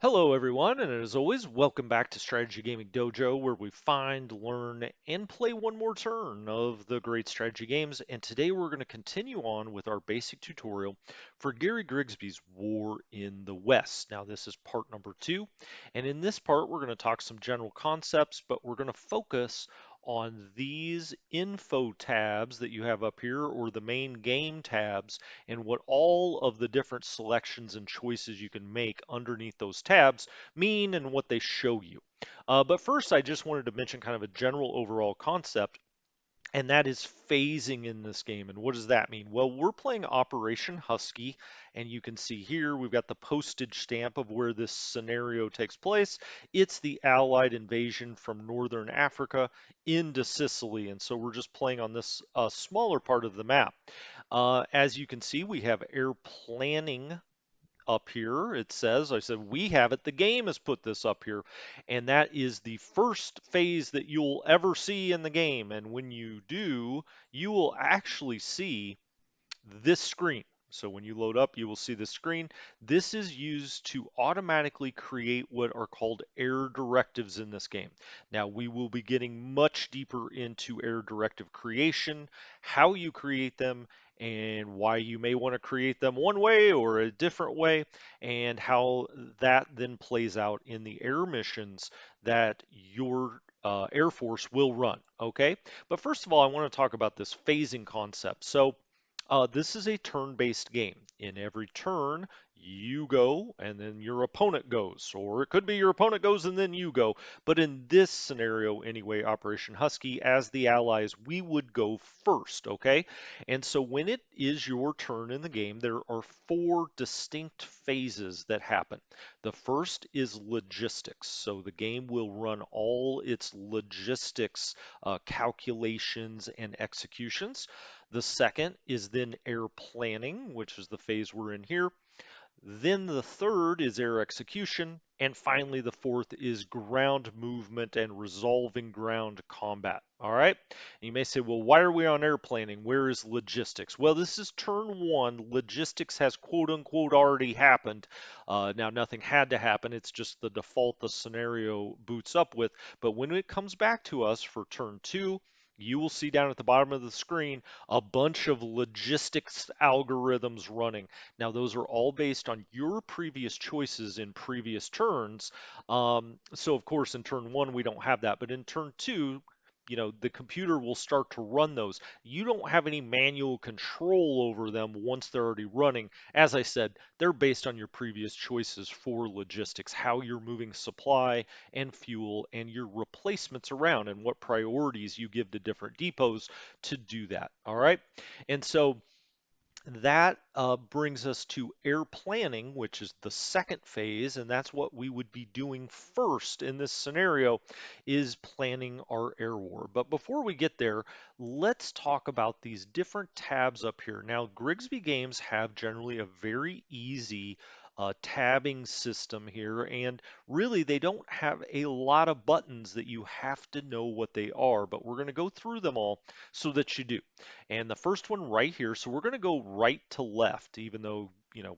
Hello, everyone, and as always, welcome back to Strategy Gaming Dojo, where we find, learn, and play one more turn of the great strategy games. And today we're going to continue on with our basic tutorial for Gary Grigsby's War in the West. Now, this is part number 2, and in this part, we're going to talk some general concepts, but we're going to focus on these info tabs that you have up here, or the main game tabs, and what all of the different selections and choices you can make underneath those tabs mean and what they show you. But first, I just wanted to mention kind of a general overall concept, and that is phasing in this game. And what does that mean? Well, we're playing Operation Husky, and you can see here we've got the postage stamp of where this scenario takes place. It's the Allied invasion from northern Africa into Sicily, and so we're just playing on this smaller part of the map. As you can see, we have air planning up here. It says, I said, we have it. The game has put this up here. And that is the first phase that you'll ever see in the game. And when you do, you will actually see this screen. So when you load up, you will see this screen. This is used to automatically create what are called error directives in this game. Now, we will be getting much deeper into error directive creation, how you create them, and why you may want to create them one way or a different way, and how that then plays out in the air missions that your Air Force will run. Okay, but first of all, I want to talk about this phasing concept. So this is a turn-based game. In every turn, you go and then your opponent goes, or it could be your opponent goes and then you go. But in this scenario, anyway, Operation Husky, as the allies, we would go first, okay? And so when it is your turn in the game, there are four distinct phases that happen. The first is logistics. So the game will run all its logistics calculations and executions. The second is then air planning, which is the phase we're in here. Then the third is air execution. And finally, the fourth is ground movement and resolving ground combat. All right. You may say, well, why are we on air planning? Where is logistics? Well, this is turn one. Logistics has quote unquote already happened. Now, nothing had to happen. It's just the default the scenario boots up with. But when it comes back to us for turn two, you will see down at the bottom of the screen a bunch of logistics algorithms running. Now, those are all based on your previous choices in previous turns. So, of course, in turn one, we don't have that. But in turn two, the computer will start to run those. You don't have any manual control over them once they're already running. As I said, they're based on your previous choices for logistics, how you're moving supply and fuel and your replacements around and what priorities you give to different depots to do that. All right. And so that brings us to air planning, which is the second phase, and that's what we would be doing first in this scenario, is planning our air war. But before we get there, let's talk about these different tabs up here. Now, Grigsby games have generally a very easy tabbing system here, and really they don't have a lot of buttons that you have to know what they are, but we're going to go through them all so that you do. And the first one right here, so we're going to go right to left, even though,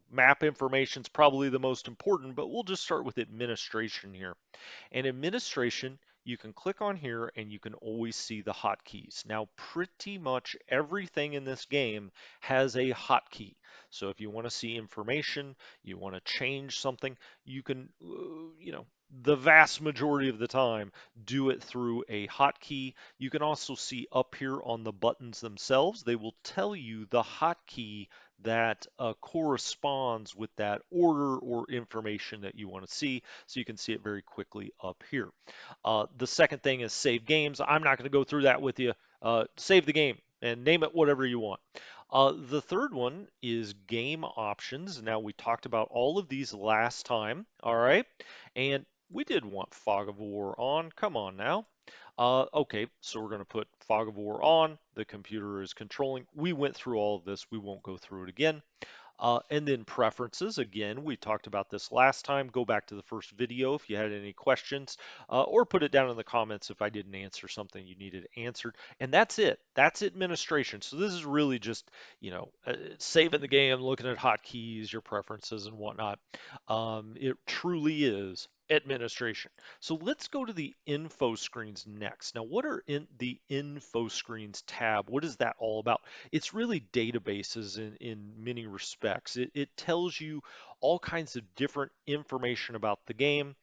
map information is probably the most important, but we'll just start with administration here. And administration, you can click on here and you can always see the hotkeys. Now, pretty much everything in this game has a hotkey. So if you want to see information, you want to change something, you can, the vast majority of the time, do it through a hotkey. You can also see up here on the buttons themselves, they will tell you the hotkey that corresponds with that order or information that you want to see, so you can see it very quickly up here. The second thing is save games. I'm not going to go through that with you. Save the game and name it whatever you want. The third one is game options. Now, we talked about all of these last time, all right? And we did want fog of war on. Come on now. Okay, so we're going to put fog of war on. The computer is controlling. We went through all of this. We won't go through it again. And then preferences. Again, we talked about this last time. Go back to the first video if you had any questions, or put it down in the comments if I didn't answer something you needed answered. And that's it. That's administration. So this is really just, saving the game, looking at hotkeys, your preferences, and whatnot. It truly is administration. So let's go to the info screens next. Now, what are in the info screens tab? What is that all about? It's really databases in many respects. It tells you all kinds of different information about the game,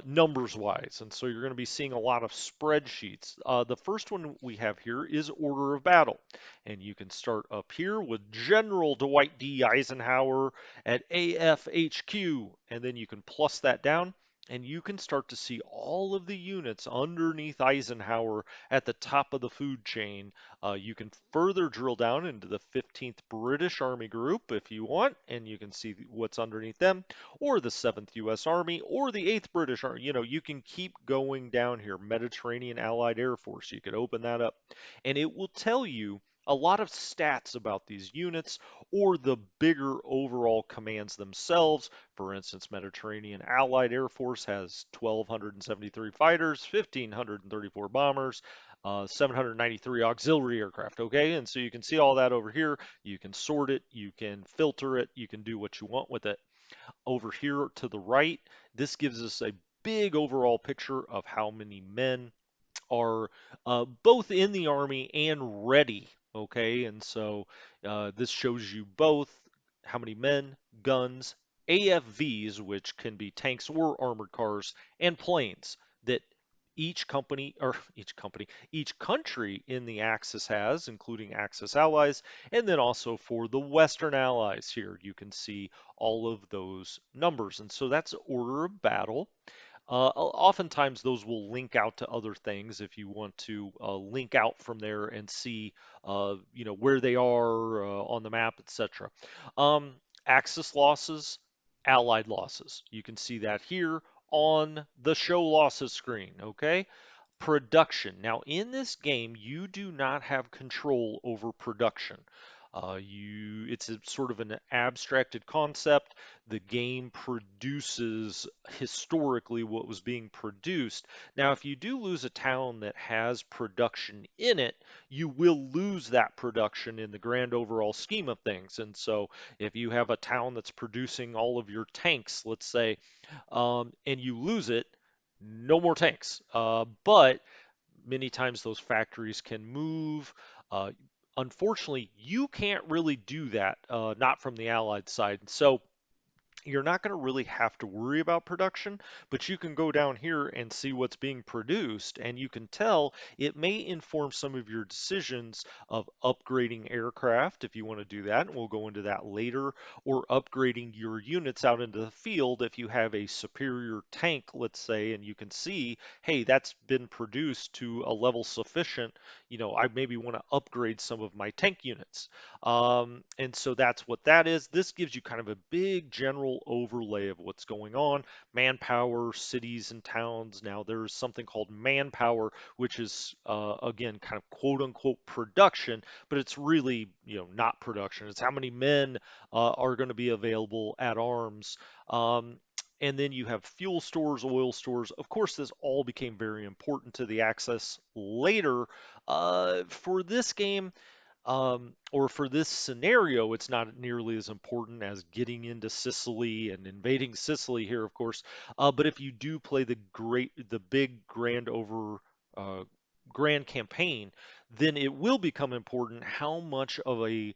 numbers wise. And so you're going to be seeing a lot of spreadsheets. The first one we have here is order of battle. And you can start up here with General Dwight D. Eisenhower at AFHQ. And then you can plus that down. And you can start to see all of the units underneath Eisenhower at the top of the food chain. You can further drill down into the 15th British Army Group if you want, and you can see what's underneath them, or the 7th U.S. Army, or the 8th British Army. You can keep going down here. Mediterranean Allied Air Force, you could open that up, and it will tell you a lot of stats about these units or the bigger overall commands themselves. For instance, Mediterranean Allied Air Force has 1,273 fighters, 1,534 bombers, 793 auxiliary aircraft, okay? And so you can see all that over here. You can sort it, you can filter it, you can do what you want with it. Over here to the right, this gives us a big overall picture of how many men are both in the Army and ready. Okay, and so this shows you both how many men, guns, AFVs, which can be tanks or armored cars, and planes that each country in the Axis has, including Axis allies, and then also for the Western allies here, you can see all of those numbers. And so that's order of battle. Oftentimes those will link out to other things if you want to link out from there and see, where they are on the map, etc. Um, Axis losses, Allied losses. You can see that here on the show losses screen, okay? Production. Now, in this game, you do not have control over production. It's a sort of an abstracted concept. The game produces historically what was being produced. Now, if you do lose a town that has production in it, you will lose that production in the grand overall scheme of things. And so, if you have a town that's producing all of your tanks, let's say, and you lose it, no more tanks. But many times those factories can move. Uh, Unfortunately, you can't really do that, not from the Allied side. So you're not going to really have to worry about production, but you can go down here and see what's being produced, and you can tell it may inform some of your decisions of upgrading aircraft if you want to do that, and we'll go into that later, or upgrading your units out into the field if you have a superior tank, let's say, and you can see, hey, that's been produced to a level sufficient, I maybe want to upgrade some of my tank units. And so that's what that is. This gives you kind of a big general overlay of what's going on. Manpower, cities and towns. Now there's something called manpower, which is again kind of quote unquote production, but it's really not production. It's how many men are going to be available at arms. And then you have fuel stores, oil stores. Of course, this all became very important to the Axis later. For this game, or for this scenario, it's not nearly as important as getting into Sicily and invading Sicily here, of course. But if you do play the big uh, grand campaign, then it will become important how much of a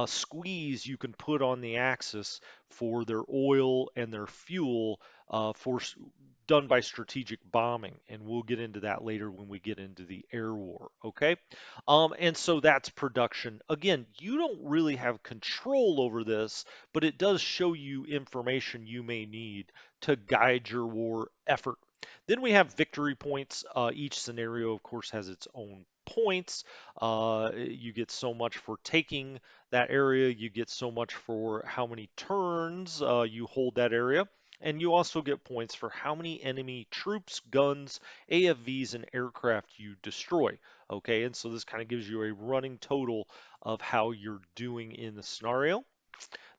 squeeze you can put on the Axis for their oil and their fuel done by strategic bombing. And we'll get into that later when we get into the air war, okay? And so that's production. Again, you don't really have control over this, but it does show you information you may need to guide your war effort. Then we have victory points. Each scenario, of course, has its own points. You get so much for taking that area, you get so much for how many turns you hold that area, and you also get points for how many enemy troops, guns, AFVs, and aircraft you destroy. Okay, and so this kind of gives you a running total of how you're doing in the scenario.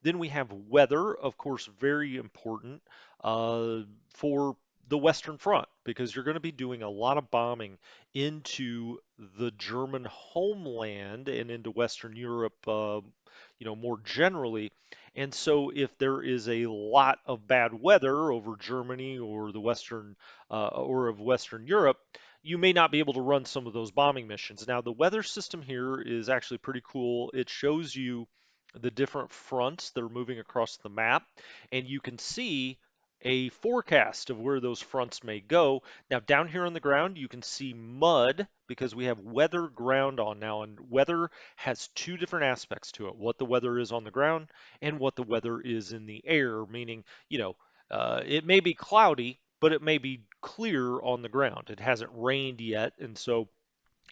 Then we have weather, of course, very important uh, for the Western Front because you're going to be doing a lot of bombing into the German homeland and into Western Europe, more generally. And so, if there is a lot of bad weather over Germany or the Western or of Western Europe, you may not be able to run some of those bombing missions. Now, the weather system here is actually pretty cool. It shows you the different fronts that are moving across the map, and you can see a forecast of where those fronts may go. Now, down here on the ground, you can see mud because we have weather ground on now, and weather has two different aspects to it, what the weather is on the ground and what the weather is in the air, meaning, it may be cloudy, but it may be clear on the ground. It hasn't rained yet, and so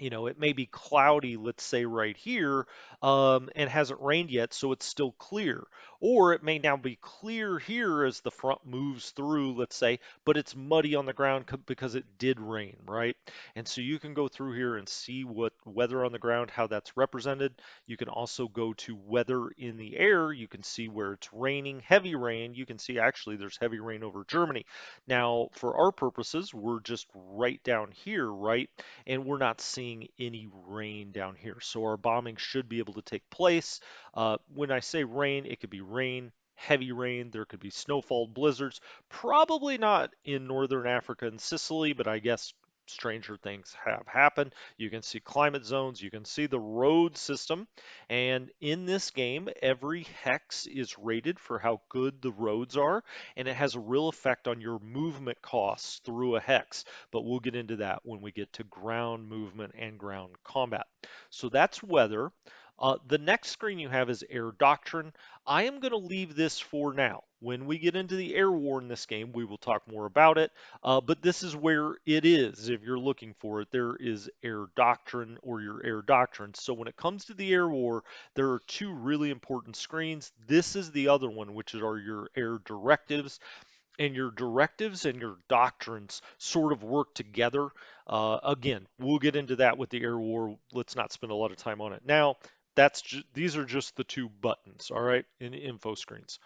it may be cloudy, let's say right here, and hasn't rained yet, so it's still clear. Or it may now be clear here as the front moves through, let's say, but it's muddy on the ground because it did rain, right? And so you can go through here and see what weather on the ground, how that's represented. You can also go to weather in the air. You can see where it's raining, heavy rain. You can see actually there's heavy rain over Germany. Now, for our purposes, we're just right down here, right? And we're not seeing any rain down here. So our bombing should be able to take place. When I say rain, it could be rain, heavy rain, there could be snowfall, blizzards. Probably not in northern Africa and Sicily, but I guess stranger things have happened. You can see climate zones, you can see the road system, and in this game, every hex is rated for how good the roads are, and it has a real effect on your movement costs through a hex, but we'll get into that when we get to ground movement and ground combat. So that's weather. The next screen you have is air doctrine. I am going to leave this for now. When we get into the air war in this game, we will talk more about it. But this is where it is. If you're looking for it, there is air doctrine or your air doctrine. So when it comes to the air war, there are two really important screens. This is the other one, which are your air directives, and your directives and your doctrines sort of work together. Again, we'll get into that with the air war. Let's not spend a lot of time on it now. These are just the two buttons, all right, in info screens.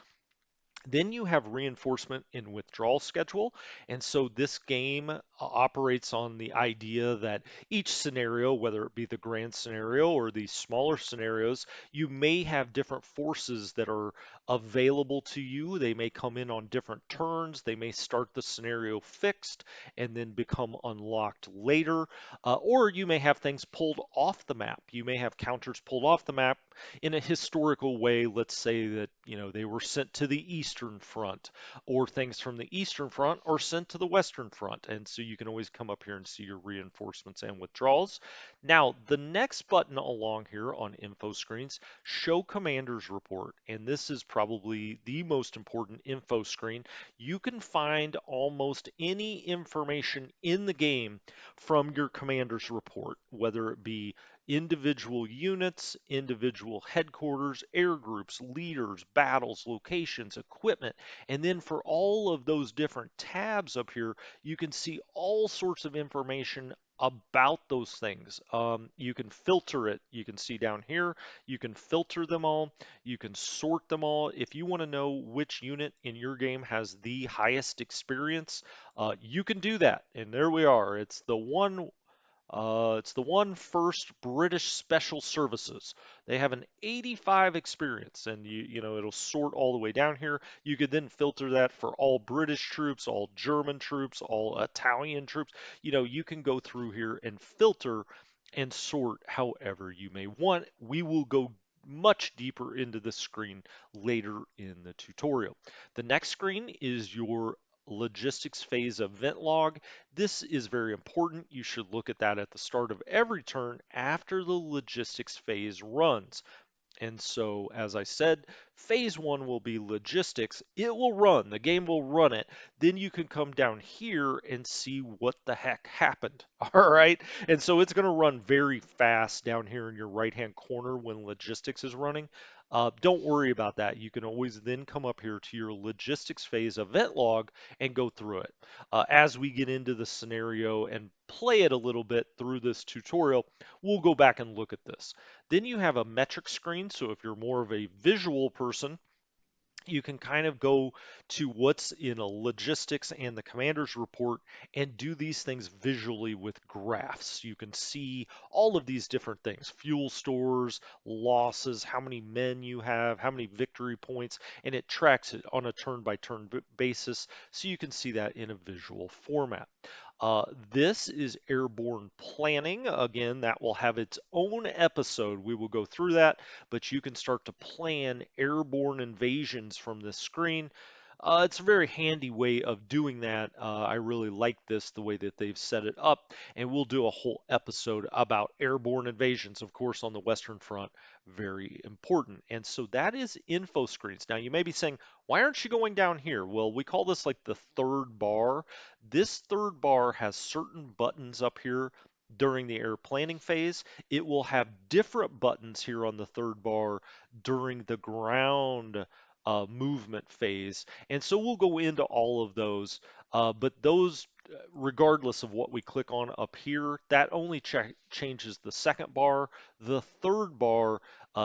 Then you have reinforcement and withdrawal schedule. And so this game operates on the idea that each scenario, whether it be the grand scenario or the smaller scenarios, you may have different forces that are available to you. They may come in on different turns. They may start the scenario fixed and then become unlocked later. Or you may have things pulled off the map. You may have counters pulled off the map in a historical way. Let's say that, they were sent to the Eastern Front, or things from the Eastern Front are sent to the Western Front. And so you can always come up here and see your reinforcements and withdrawals. Now, the next button along here on info screens, show commanders report. And this is probably the most important info screen. You can find almost any information in the game from your commander's report, whether it be individual units, individual headquarters, air groups, leaders, battles, locations, equipment. And then for all of those different tabs up here, you can see all sorts of information about those things. You can filter it. You can see down here, you can filter them all. You can sort them all. If you want to know which unit in your game has the highest experience, you can do that. And there we are. It's the one first British Special Services. They have an 85 experience, and it'll sort all the way down here. You could then filter that for all British troops, all German troops, all Italian troops. You can go through here and filter and sort however you may want. We will go much deeper into this screen later in the tutorial. The next screen is your logistics phase event log. This is very important. You should look at that at the start of every turn after the logistics phase runs. And so, as I said, phase one will be logistics. It will run, the game will run it. Then you can come down here and see what the heck happened. All right. And so it's going to run very fast down here in your right hand corner when logistics is running. Don't worry about that. You can always then come up here to your logistics phase event log and go through it. As we get into the scenario and play it a little bit through this tutorial, we'll go back and look at this. Then you have a metric screen. So if you're more of a visual person, you can kind of go to what's in a logistics and the commander's report and do these things visually with graphs. You can see all of these different things: fuel stores, losses, how many men you have, how many victory points, and it tracks it on a turn by turn basis so you can see that in a visual format. This is airborne planning. Again, that will have its own episode. We will go through that, but you can start to plan airborne invasions from this screen. It's a very handy way of doing that. I really like this, the way that they've set it up, and we'll do a whole episode about airborne invasions, of course, on the Western Front. Very important. And so that is info screens. Now, you may be saying, why aren't you going down here? Well, we call this like the third bar. This third bar has certain buttons up here during the air planning phase. It will have different buttons here on the third bar during the ground movement phase. And so we'll go into all of those, but those, regardless of what we click on up here, that only changes the second bar. The third bar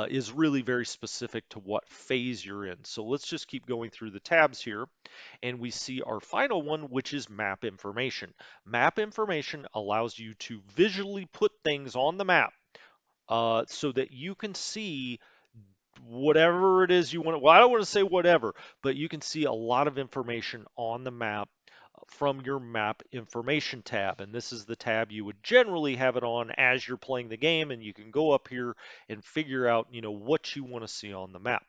is really very specific to what phase you're in. So let's just keep going through the tabs here, and we see our final one, which is map information. Map information allows you to visually put things on the map so that you can see whatever it is you want. Well, I don't want to say whatever, but you can see a lot of information on the map from your map information tab. And this is the tab you would generally have it on as you're playing the game, and you can go up here and figure out, what you want to see on the map.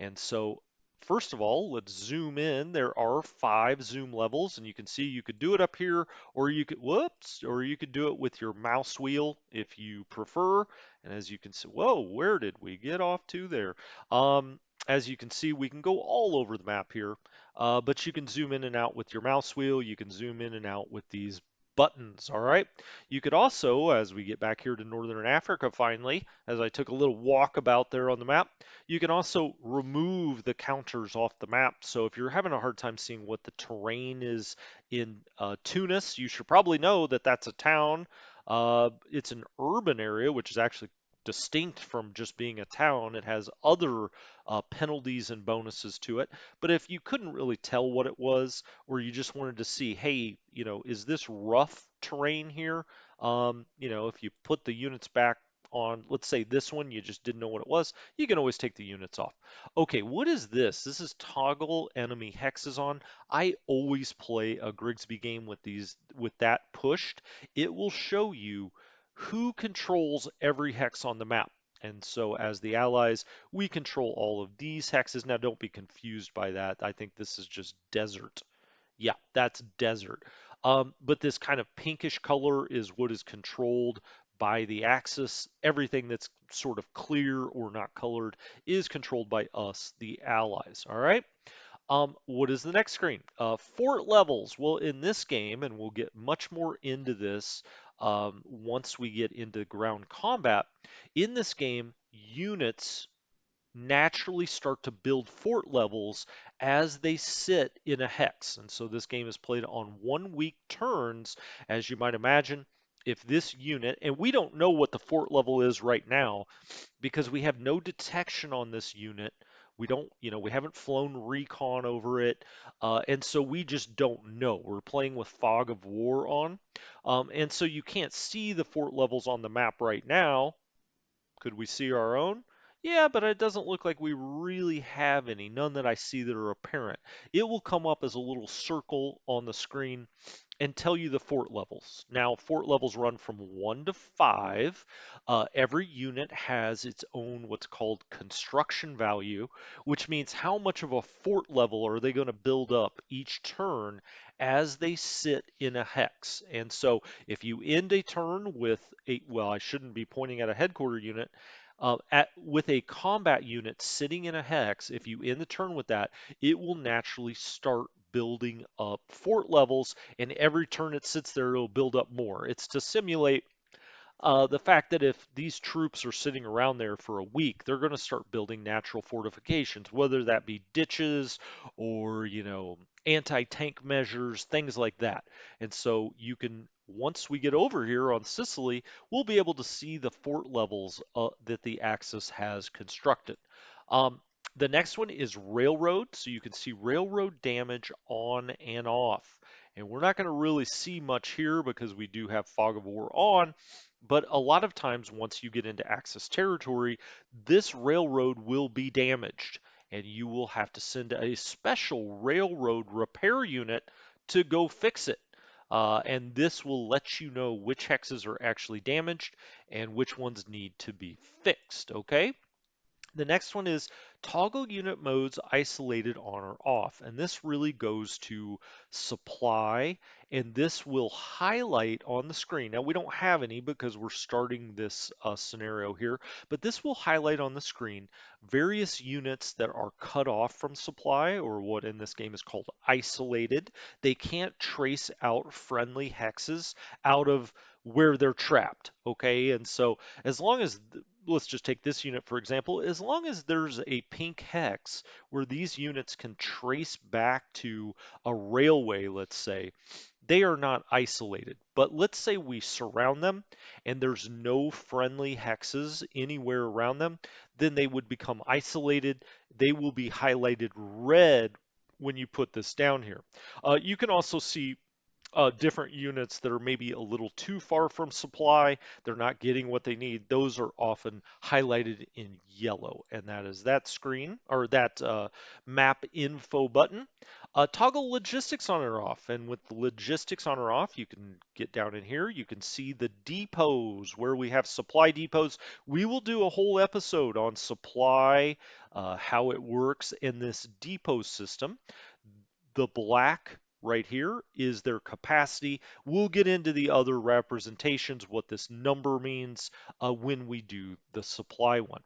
And so first of all, let's zoom in. There are 5 zoom levels, and you can see you could do it up here, or you could, whoops, or you could do it with your mouse wheel if you prefer. And as you can see, whoa, where did we get off to there? As you can see, we can go all over the map here, but you can zoom in and out with your mouse wheel. You can zoom in and out with these buttons, all right? You could also, as we get back here to Northern Africa finally, as I took a little walk about there on the map, you can also remove the counters off the map. So if you're having a hard time seeing what the terrain is in Tunis, you should probably know that that's a town. It's an urban area, which is actually distinct from just being a town. It has other penalties and bonuses to it. But if you couldn't really tell what it was, or you just wanted to see, hey, is this rough terrain here? If you put the units back on, let's say this one, you just didn't know what it was, you can always take the units off. Okay, what is this? This is toggle enemy hexes on. I always play a Grigsby game with that pushed. It will show you who controls every hex on the map. And so as the allies, we control all of these hexes. Now don't be confused by that. I think this is just desert. Yeah, that's desert. But this kind of pinkish color is what is controlled by the Axis. Everything that's sort of clear or not colored is controlled by us, the allies. All right. What is the next screen? Fort levels. Well, in this game, and we'll get much more into this once we get into ground combat, in this game, units naturally start to build fort levels as they sit in a hex. And so this game is played on 1 week turns, as you might imagine. If this unit, and we don't know what the fort level is right now, because we have no detection on this unit. We don't, we haven't flown recon over it, and so we just don't know. We're playing with fog of war on, and so you can't see the fort levels on the map right now. Could we see our own? Yeah, but it doesn't look like we really have any, none that I see that are apparent. It will come up as a little circle on the screen and tell you the fort levels. Now, fort levels run from 1 to 5. Every unit has its own what's called construction value, which means how much of a fort level are they going to build up each turn as they sit in a hex. And so if you end a turn with well, I shouldn't be pointing at a headquarter unit. With a combat unit sitting in a hex, if you end the turn with that, it will naturally start building up fort levels, and every turn it sits there, it'll build up more. It's to simulate the fact that if these troops are sitting around there for a week, they're going to start building natural fortifications, whether that be ditches or, anti-tank measures, things like that. And so you can, once we get over here on Sicily, we'll be able to see the fort levels that the Axis has constructed. Um, The next one is railroad. So you can see railroad damage on and off. And we're not going to really see much here because we do have fog of war on. But a lot of times, once you get into Axis territory, this railroad will be damaged. And you will have to send a special railroad repair unit to go fix it. And this will let you know which hexes are actually damaged and which ones need to be fixed. Okay? The next one is toggle unit modes isolated on or off. And this really goes to supply, and this will highlight on the screen. Now, we don't have any because we're starting this scenario here, but this will highlight on the screen various units that are cut off from supply, or what in this game is called isolated. They can't trace out friendly hexes out of where they're trapped, okay? And so as long as let's just take this unit for example, as long as there's a pink hex where these units can trace back to a railway, let's say, they are not isolated. But let's say we surround them and there's no friendly hexes anywhere around them, then they would become isolated. They will be highlighted red when you put this down here. You can also see different units that are maybe a little too far from supply, they're not getting what they need, those are often highlighted in yellow, and that is that screen or that map info button. Toggle logistics on or off, and with the logistics on or off, you can get down in here, you can see the depots where we have supply depots. We will do a whole episode on supply, how it works in this depot system. The black right here is their capacity. We'll get into the other representations, what this number means when we do the supply one.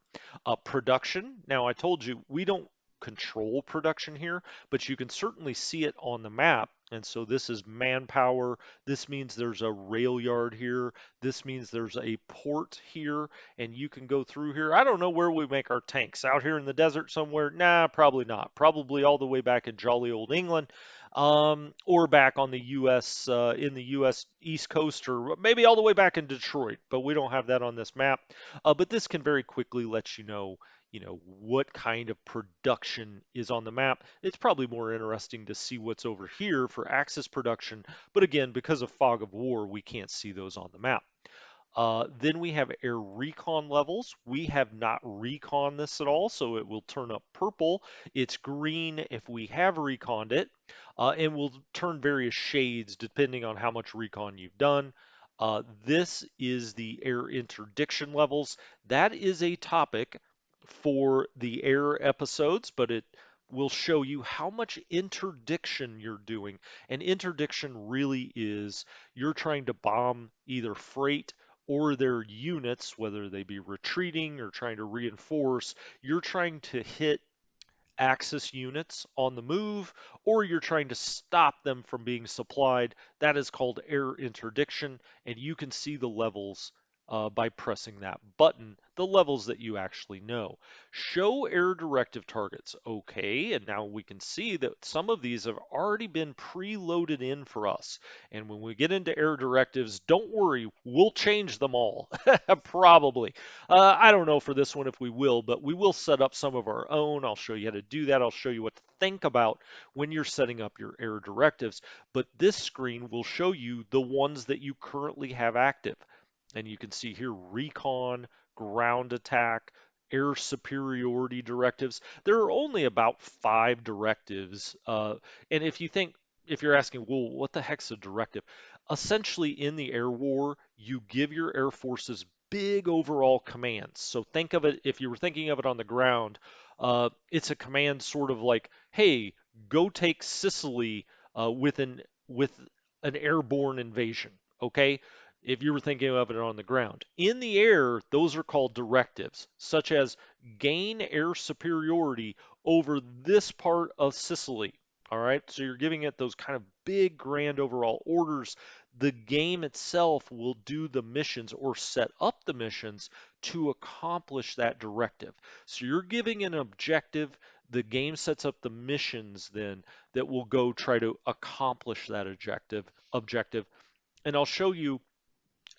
Production, now I told you we don't control production here, but you can certainly see it on the map. And so this is manpower. This means there's a rail yard here. This means there's a port here, and you can go through here. I don't know where we make our tanks. Out here in the desert somewhere? Nah, probably not. Probably all the way back in jolly old England, or back on the U.S. In the U.S. East Coast, or maybe all the way back in Detroit. But we don't have that on this map. But this can very quickly let you know what kind of production is on the map. It's probably more interesting to see what's over here for Axis production. But again, because of fog of war, we can't see those on the map. Then we have air recon levels. We have not recon this at all, so it will turn up purple. It's green if we have reconned it, and will turn various shades depending on how much recon you've done. This is the air interdiction levels. That is a topic for the air episodes, but it will show you how much interdiction you're doing. And interdiction really is you're trying to bomb either freight or their units, whether they be retreating or trying to reinforce, you're trying to hit Axis units on the move, or you're trying to stop them from being supplied. That is called air interdiction, and you can see the levels by pressing that button, the levels that you actually know. Show air directive targets. Okay, and now we can see that some of these have already been preloaded in for us. And when we get into air directives, don't worry, we'll change them all. Probably. I don't know for this one if we will, but we will set up some of our own. I'll show you how to do that. I'll show you what to think about when you're setting up your air directives. But this screen will show you the ones that you currently have active. And you can see here recon, ground attack, air superiority directives. There are only about 5 directives. And if you're asking, well, what the heck's a directive? Essentially, in the air war, you give your air forces big overall commands. So think of it, if you were thinking of it on the ground, it's a command sort of like, hey, go take Sicily with an airborne invasion. Okay, if you were thinking of it on the ground. In the air, those are called directives, such as gain air superiority over this part of Sicily. All right, so you're giving it those kind of big, grand overall orders. The game itself will do the missions or set up the missions to accomplish that directive. So you're giving an objective. The game sets up the missions then that will go try to accomplish that objective. And I'll show you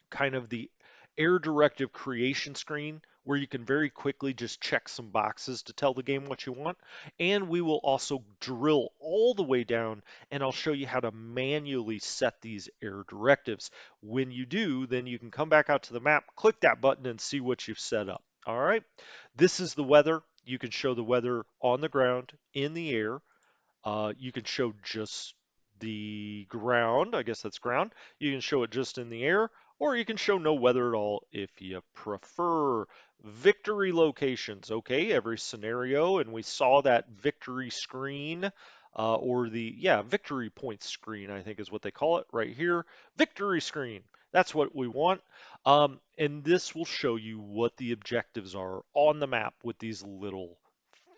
kind of the air directive creation screen where you can very quickly just check some boxes to tell the game what you want. And we will also drill all the way down, and I'll show you how to manually set these air directives. When you do, then you can come back out to the map, click that button, and see what you've set up. All right. This is the weather. You can show the weather on the ground, in the air. You can show just the ground. I guess that's ground. You can show it just in the air, or you can show no weather at all if you prefer. Victory locations. Okay, every scenario, and we saw that victory screen. Or the, yeah, victory point screen, I think is what they call it right here. Victory screen. That's what we want. And this will show you what the objectives are on the map with these little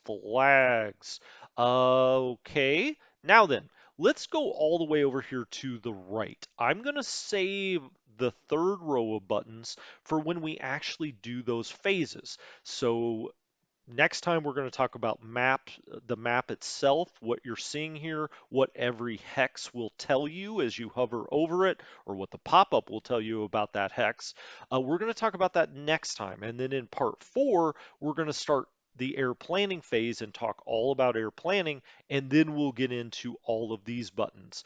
flags. Okay, now then, let's go all the way over here to the right. I'm going to save the third row of buttons for when we actually do those phases. So next time we're going to talk about the map itself, what you're seeing here, what every hex will tell you as you hover over it, or what the pop-up will tell you about that hex. We're going to talk about that next time. And then in part 4, we're going to start the air planning phase and talk all about air planning, and then we'll get into all of these buttons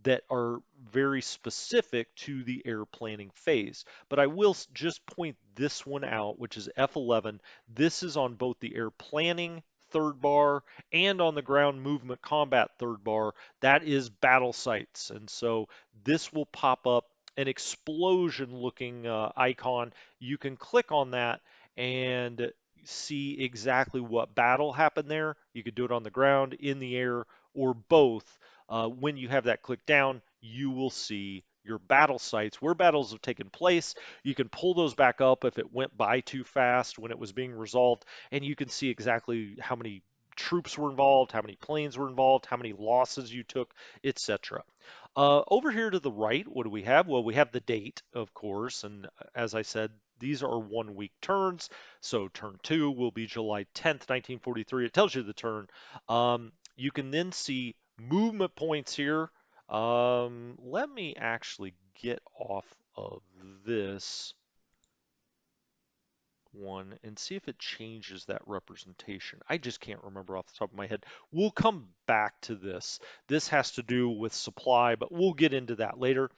that are very specific to the air planning phase. But I will just point this one out, which is F11. This is on both the air planning third bar and on the ground movement combat third bar. That is battle sites. And so this will pop up an explosion looking icon. You can click on that and see exactly what battle happened there. You could do it on the ground, in the air, or both. When you have that clicked down, you will see your battle sites, where battles have taken place. You can pull those back up if it went by too fast when it was being resolved, and you can see exactly how many troops were involved, how many planes were involved, how many losses you took, etc. Over here to the right, what do we have? Well, we have the date, of course, and as I said, these are 1 week turns. So turn 2 will be July 10th, 1943. It tells you the turn. You can then see movement points here. Let me actually get off of this one and see if it changes that representation. I just can't remember off the top of my head. We'll come back to this. This has to do with supply, but we'll get into that later.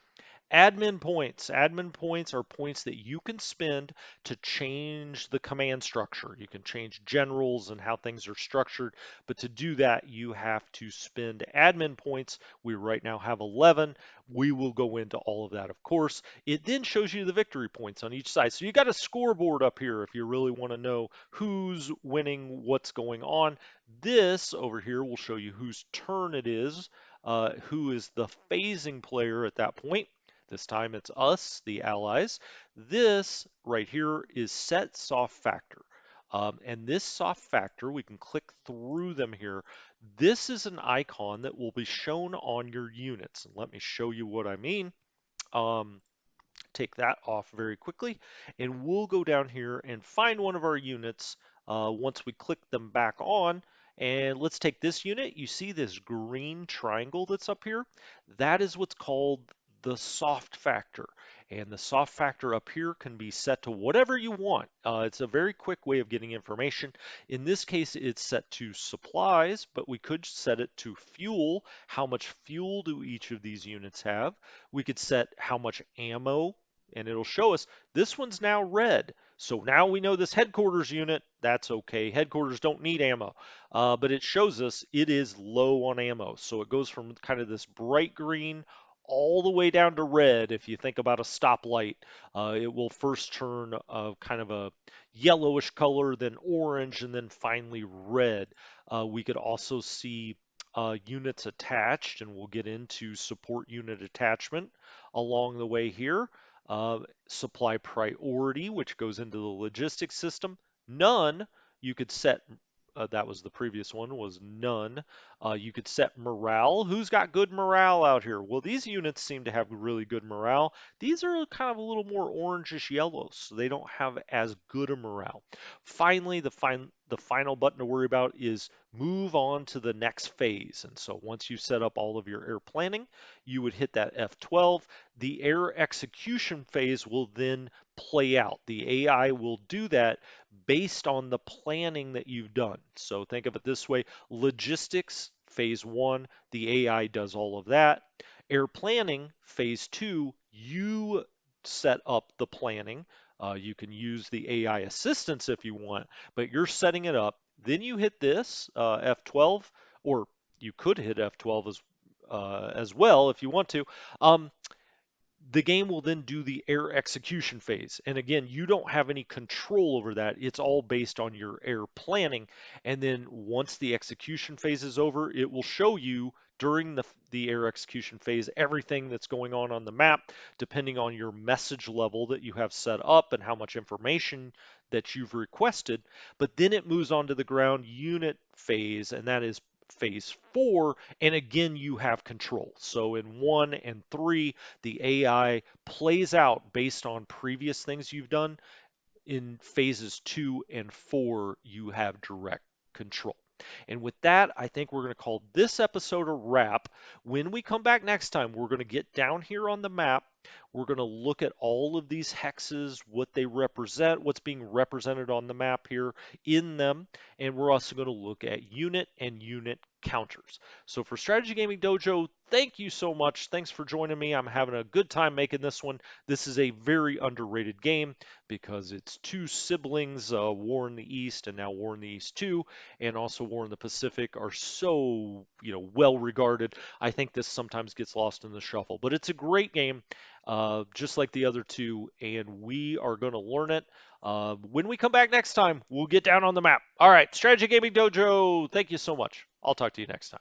Admin points. Admin points are points that you can spend to change the command structure. You can change generals and how things are structured, but to do that, you have to spend admin points. We right now have 11. We will go into all of that, of course. It then shows you the victory points on each side. So you got a scoreboard up here if you really want to know who's winning, what's going on. This over here will show you whose turn it is, who is the phasing player at that point. This time it's us, the allies. This right here is set soft factor. And this soft factor, we can click through them here. This is an icon that will be shown on your units. And let me show you what I mean. Um, Take that off very quickly, and we'll go down here and find one of our units once we click them back on. And let's take this unit. You see this green triangle that's up here? That is what's called the soft factor. And the soft factor up here can be set to whatever you want. It's a very quick way of getting information. In this case, it's set to supplies, but we could set it to fuel. How much fuel do each of these units have? We could set how much ammo, and it'll show us this one's now red. So now we know this headquarters unit, that's okay. Headquarters don't need ammo, but it shows us it is low on ammo. So it goes from kind of this bright green all the way down to red. If you think about a stoplight, it will first turn kind of a yellowish color, then orange, and then finally red. We could also see units attached, and we'll get into support unit attachment along the way here. Supply priority, which goes into the logistics system. None, you could set, that was the previous one, was none. You could set morale. Who's got good morale out here? Well, these units seem to have really good morale. These are kind of a little more orangish yellow, so they don't have as good a morale. Finally, the final button to worry about is move on to the next phase. And so once you set up all of your air planning, you would hit that F12. The air execution phase will then play out. The AI will do that based on the planning that you've done. So think of it this way: logistics, phase one, the AI does all of that. Air planning, phase two, you set up the planning. You can use the AI assistance if you want, but you're setting it up. Then you hit this F12, or you could hit F12 as well if you want to. Um, the game will then do the air execution phase. And again, you don't have any control over that. It's all based on your air planning. And then once the execution phase is over, it will show you during the air execution phase everything that's going on the map, depending on your message level that you have set up and how much information that you've requested. But then it moves on to the ground unit phase, and that is phase four. And again, you have control. So in one and three, the AI plays out based on previous things you've done. In phases two and four, you have direct control. And with that, I think we're going to call this episode a wrap. When we come back next time, we're going to get down here on the map. We're going to look at all of these hexes, what they represent, what's being represented on the map here in them. And we're also going to look at unit and unit counters. So for Strategy Gaming Dojo, thank you so much. Thanks for joining me. I'm having a good time making this one. This is a very underrated game because it's two siblings, War in the East and now War in the East 2, and also War in the Pacific are so, well regarded. I think this sometimes gets lost in the shuffle, but it's a great game, just like the other two, and we are going to learn it. When we come back next time, we'll get down on the map. All right, Strategy Gaming Dojo, thank you so much. I'll talk to you next time.